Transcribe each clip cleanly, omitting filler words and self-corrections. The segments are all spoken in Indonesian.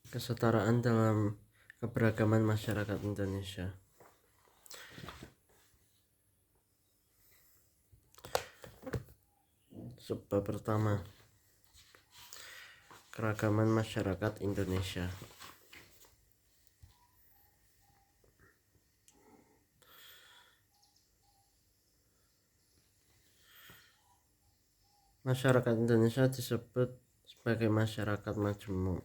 Kesetaraan dalam keberagaman masyarakat Indonesia. Sebab pertama, keragaman masyarakat Indonesia. Masyarakat Indonesia disebut sebagai masyarakat majemuk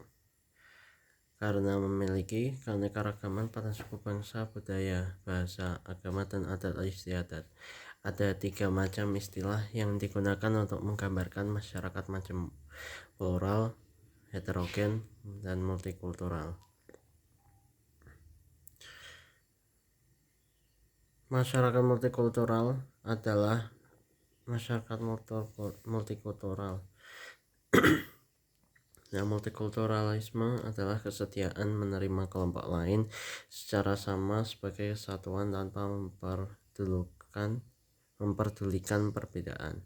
karena memiliki keanekaragaman pada suku, bangsa, budaya, bahasa, agama, dan adat istiadat. Ada 3 macam istilah yang digunakan untuk menggambarkan masyarakat majemuk: plural, heterogen, dan multikultural. Masyarakat multikultural adalah masyarakat multikultural. Nah, multikulturalisme adalah kesetiaan menerima kelompok lain secara sama sebagai kesatuan tanpa memperdulikan perbedaan.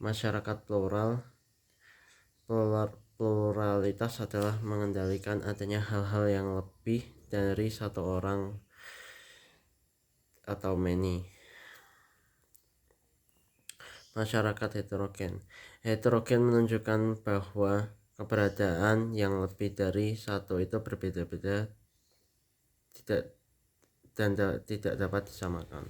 Masyarakat pluralitas adalah mengendalikan adanya hal-hal yang lebih dari satu orang atau many. Masyarakat heterogen menunjukkan bahwa keberadaan yang lebih dari satu itu berbeda-beda tidak dapat disamakan.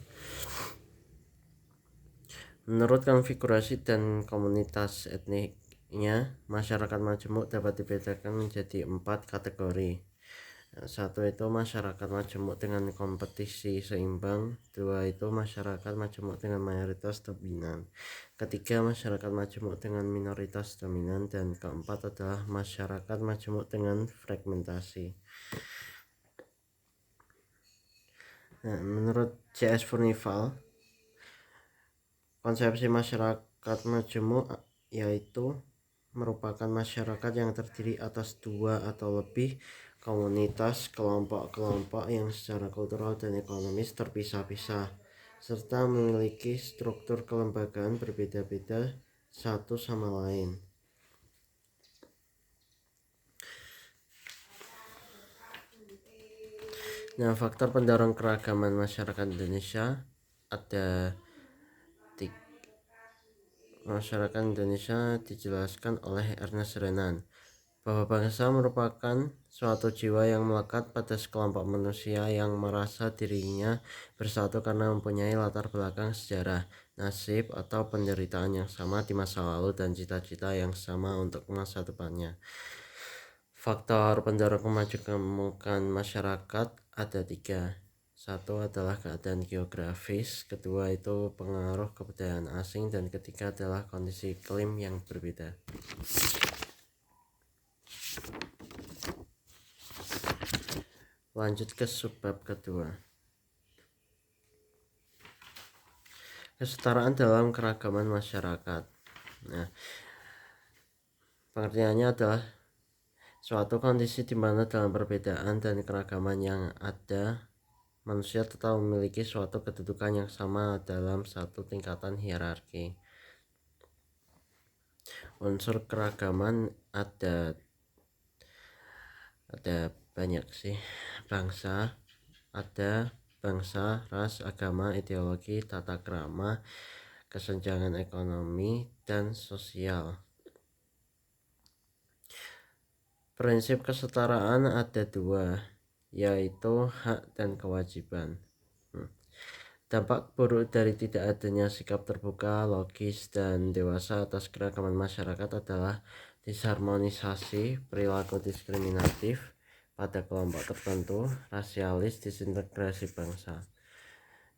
Menurut konfigurasi dan komunitas etniknya, masyarakat majemuk dapat dibedakan menjadi 4 kategori. 1 itu masyarakat majemuk dengan kompetisi seimbang. 2 itu masyarakat majemuk dengan mayoritas dominan. 3 masyarakat majemuk dengan minoritas dominan. Dan keempat adalah masyarakat majemuk dengan fragmentasi. Nah, menurut C.S. Furnival, konsepsi masyarakat majemuk yaitu merupakan masyarakat yang terdiri atas 2 atau lebih komunitas kelompok-kelompok yang secara kultural dan ekonomis terpisah-pisah serta memiliki struktur kelembagaan berbeda-beda satu sama lain. Nah, faktor pendorong keragaman masyarakat Indonesia ada masyarakat Indonesia dijelaskan oleh Ernest Renan bahwa bangsa merupakan suatu jiwa yang melekat pada sekelompok manusia yang merasa dirinya bersatu karena mempunyai latar belakang sejarah, nasib, atau penderitaan yang sama di masa lalu dan cita-cita yang sama untuk masa depannya. Faktor pendorong kemajuan masyarakat ada 3. 1 adalah keadaan geografis, 2 itu pengaruh kebudayaan asing, dan 3 adalah kondisi iklim yang berbeda. Lanjut ke subbab kedua. Kesetaraan dalam keragaman masyarakat. Nah, pengertiannya adalah suatu kondisi di mana dalam perbedaan dan keragaman yang ada, manusia tetap memiliki suatu kedudukan yang sama dalam satu tingkatan hierarki. Unsur keragaman ada banyak sih. Ada bangsa, ras, agama, ideologi, tata krama, kesenjangan ekonomi, dan sosial. Prinsip kesetaraan ada 2, yaitu hak dan kewajiban. Dampak buruk dari tidak adanya sikap terbuka, logis, dan dewasa atas keragaman masyarakat adalah disharmonisasi, perilaku diskriminatif pada kelompok tertentu, rasialis, disintegrasi bangsa.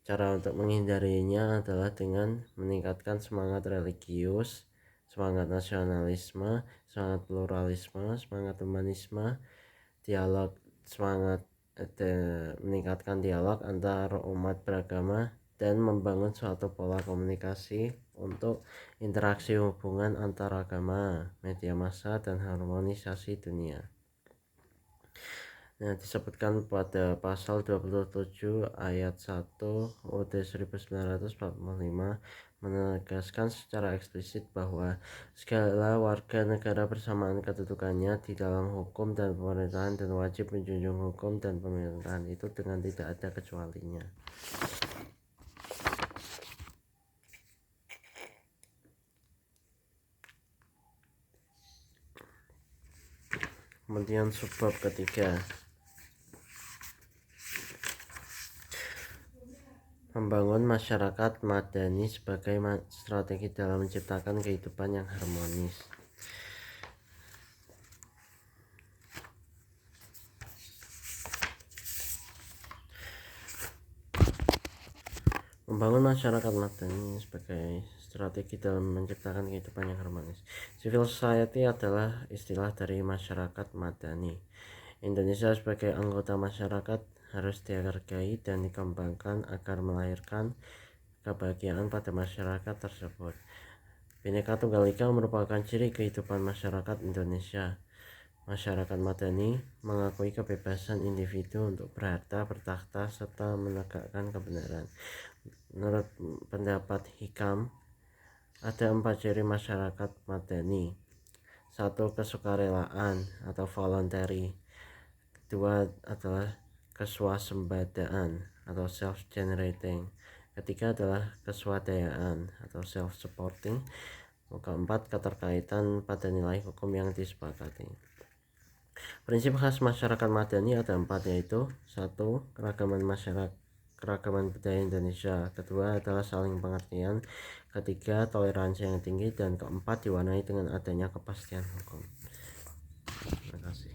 Cara untuk menghindarinya adalah dengan meningkatkan semangat religius, semangat nasionalisme, semangat pluralisme, semangat humanisme, meningkatkan dialog antar umat beragama, dan membangun suatu pola komunikasi untuk interaksi hubungan antar agama, media massa, dan harmonisasi dunia. Nah, disebutkan pada pasal 27 ayat 1 UUD 1945 menegaskan secara eksplisit bahwa segala warga negara bersamaan kedudukannya di dalam hukum dan pemerintahan dan wajib menjunjung hukum dan pemerintahan itu dengan tidak ada kecualinya. Kemudian subbab ketiga, membangun masyarakat madani sebagai strategi dalam menciptakan kehidupan yang harmonis. Membangun masyarakat madani sebagai strategi dalam menciptakan kehidupan yang harmonis. Civil society adalah istilah dari masyarakat madani. Indonesia sebagai anggota masyarakat harus dihargai dan dikembangkan agar melahirkan kebahagiaan pada masyarakat tersebut. Bhinneka Tunggal Ika merupakan ciri kehidupan masyarakat Indonesia. Masyarakat madani mengakui kebebasan individu untuk berharta, bertakhta, serta menegakkan kebenaran. Menurut pendapat Hikam, ada 4 ciri masyarakat madani. 1. Kesukarelaan atau voluntary. 2 adalah keswasembadaan atau self-generating. Ketiga adalah keswadayaan atau self-supporting. Keempat, keterkaitan pada nilai hukum yang disepakati. Prinsip khas masyarakat madani ada 4, yaitu 1. Keragaman budaya Indonesia. Kedua adalah saling pengertian. Ketiga, toleransi yang tinggi. Dan keempat, diwarnai dengan adanya kepastian hukum. Terima kasih.